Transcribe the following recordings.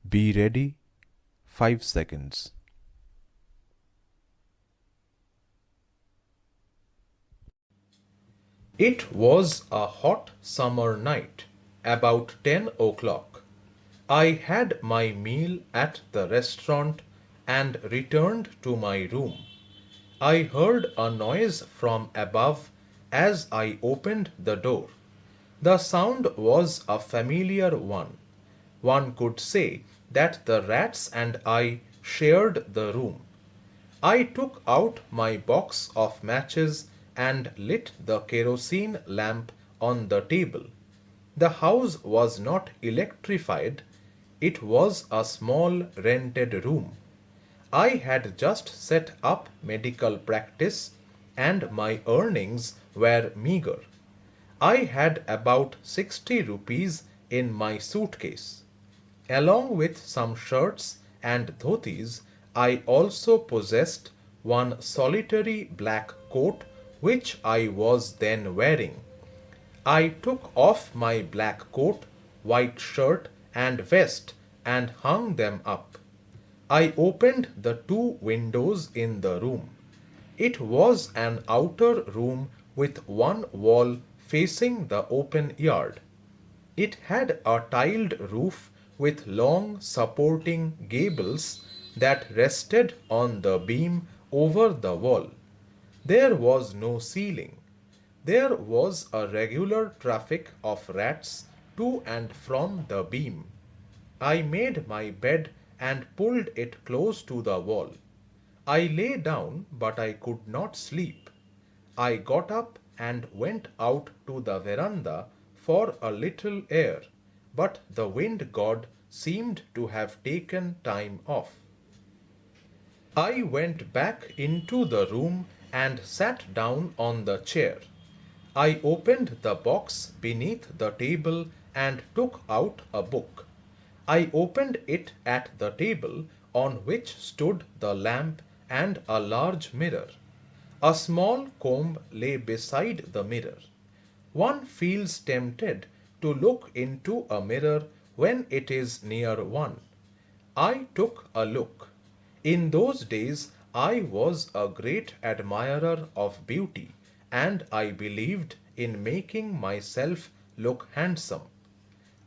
Be ready, 5 seconds. It was a hot summer night, about 10 o'clock. I had my meal at the restaurant and returned to my room. I heard a noise from above as I opened the door. The sound was a familiar one. One could say that the rats and I shared the room. I took out my box of matches and lit the kerosene lamp on the table. The house was not electrified, it was a small rented room. I had just set up medical practice and my earnings were meager. I had about 60 rupees in my suitcase. Along with some shirts and dhotis, I also possessed one solitary black coat which I was then wearing. I took off my black coat, white shirt, and vest and hung them up. I opened the two windows in the room. It was an outer room with one wall facing the open yard. It had a tiled roof with long supporting gables that rested on the beam over the wall. There was no ceiling. There was a regular traffic of rats to and from the beam. I made my bed and pulled it close to the wall. I lay down, but I could not sleep. I got up and went out to the veranda for a little air, but the wind god seemed to have taken time off. I went back into the room and sat down on the chair. I opened the box beneath the table and took out a book. I opened it at the table on which stood the lamp and a large mirror. A small comb lay beside the mirror. One feels tempted to look into a mirror when it is near one. I took a look. In those days, I was a great admirer of beauty and I believed in making myself look handsome.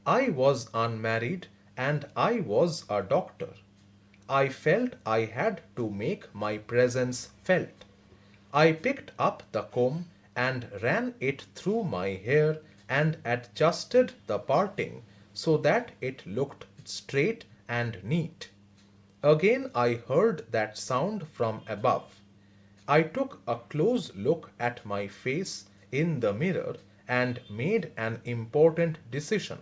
I was unmarried and I was a doctor. I felt I had to make my presence felt. I picked up the comb and ran it through my hair and adjusted the parting so that it looked straight and neat. Again I heard that sound from above. I took a close look at my face in the mirror and made an important decision.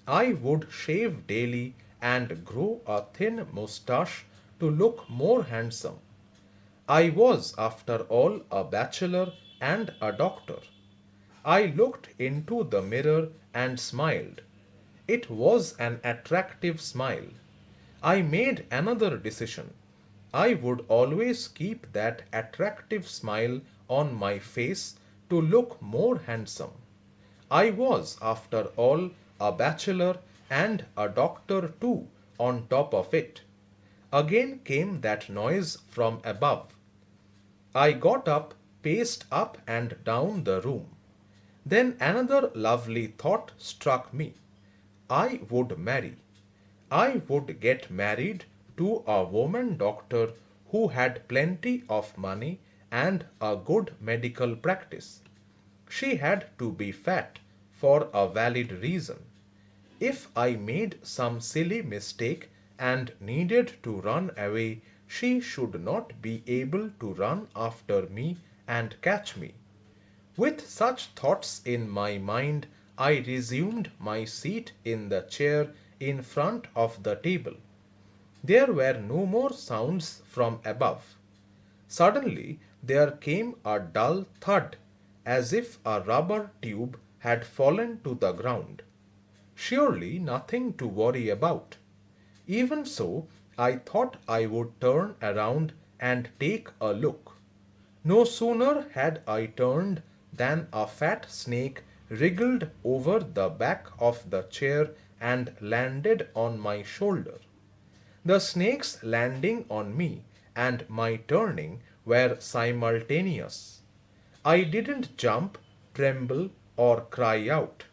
I would shave daily and grow a thin moustache to look more handsome. I was, after all, a bachelor and a doctor. I looked into the mirror and smiled. It was an attractive smile. I made another decision. I would always keep that attractive smile on my face to look more handsome. I was, after all, a bachelor and a doctor too, on top of it. Again came that noise from above. I got up, paced up and down the room. Then another lovely thought struck me. I would marry. I would get married to a woman doctor who had plenty of money and a good medical practice. She had to be fat for a valid reason. If I made some silly mistake and needed to run away, she should not be able to run after me and catch me. With such thoughts in my mind, I resumed my seat in the chair in front of the table. There were no more sounds from above. Suddenly there came a dull thud, as if a rubber tube had fallen to the ground. Surely nothing to worry about. Even so, I thought I would turn around and take a look. No sooner had I turned than a fat snake wriggled over the back of the chair and landed on my shoulder. The snake's landing on me and my turning were simultaneous. I didn't jump, tremble, or cry out.